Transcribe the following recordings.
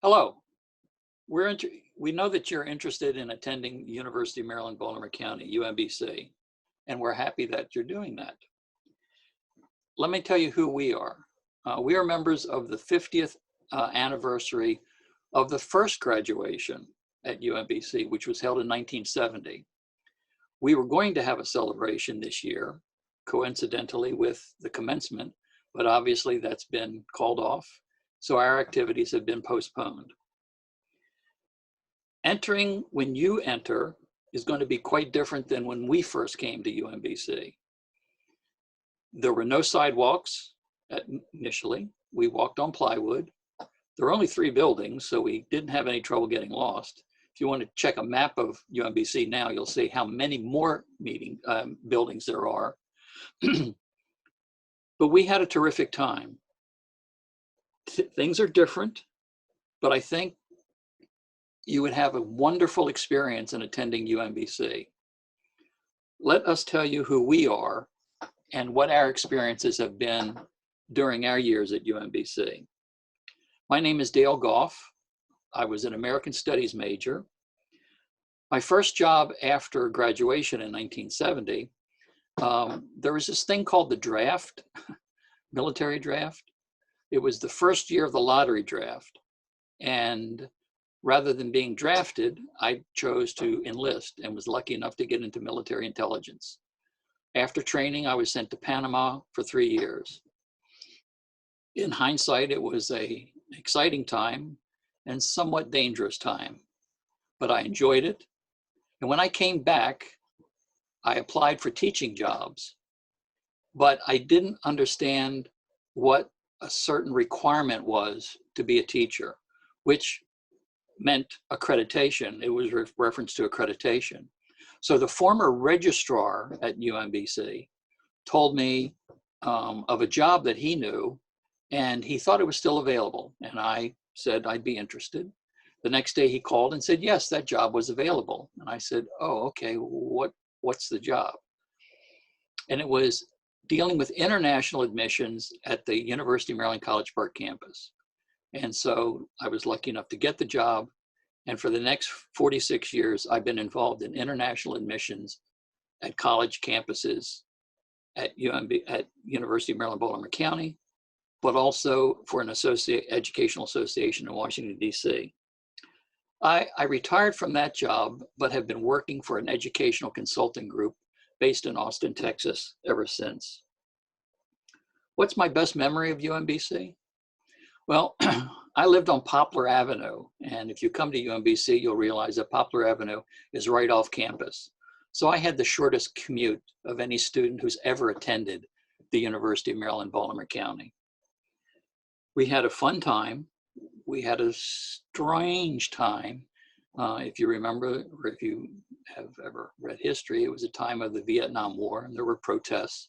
Hello. We know that you're interested in attending University of Maryland, Baltimore County, UMBC, and we're happy that you're doing that. Let me tell you who we are. We are members of the 50th anniversary of the first graduation at UMBC, which was held in 1970. We were going to have a celebration this year, coincidentally with the commencement, but obviously that's been called off, so our activities have been postponed. Entering when you enter is going to be quite different than when we first came to UMBC. There were no sidewalks initially. We walked on plywood. There were only 3 buildings, so we didn't have any trouble getting lost. If you want to check a map of UMBC now, you'll see how many more buildings there are. But we had a terrific time. Things are different, but I think you would have a wonderful experience in attending UMBC. Let us tell you who we are and what our experiences have been during our years at UMBC. My name is Dale Gough. I was an American Studies major. My first job after graduation in 1970, there was this thing called the draft, military draft. It was the first year of the lottery draft. And rather than being drafted, I chose to enlist and was lucky enough to get into military intelligence. After training, I was sent to Panama for 3 years. In hindsight, it was an exciting time and somewhat dangerous time, but I enjoyed it. And when I came back, I applied for teaching jobs, but I didn't understand what a certain requirement was to be a teacher, which meant accreditation. It was reference to accreditation. So the former registrar at UMBC told me of a job that he knew, and he thought it was still available. And I said I'd be interested. The next day he called and said, yes, that job was available. And I said, oh, okay, what's the job? And it was dealing with international admissions at the University of Maryland College Park campus. And so I was lucky enough to get the job. And for the next 46 years, I've been involved in international admissions at college campuses at University of Maryland, Baltimore County, but also for an educational association in Washington, D.C. I retired from that job, but have been working for an educational consulting group based in Austin, Texas, ever since. What's my best memory of UMBC? Well, I lived on Poplar Avenue, and if you come to UMBC, you'll realize that Poplar Avenue is right off campus. So I had the shortest commute of any student who's ever attended the University of Maryland, Baltimore County. We had a fun time. We had a strange time. If you remember, or if you have ever read history, it was a time of the Vietnam War, and there were protests.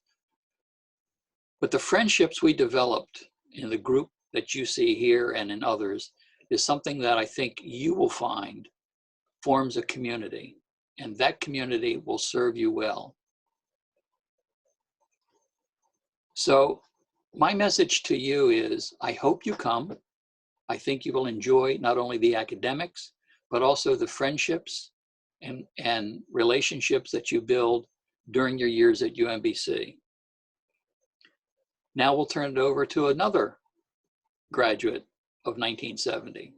But the friendships we developed in the group that you see here and in others is something that I think you will find forms a community, and that community will serve you well. So my message to you is, I hope you come. I think you will enjoy not only the academics, but also the friendships and relationships that you build during your years at UMBC. Now we'll turn it over to another graduate of 1970.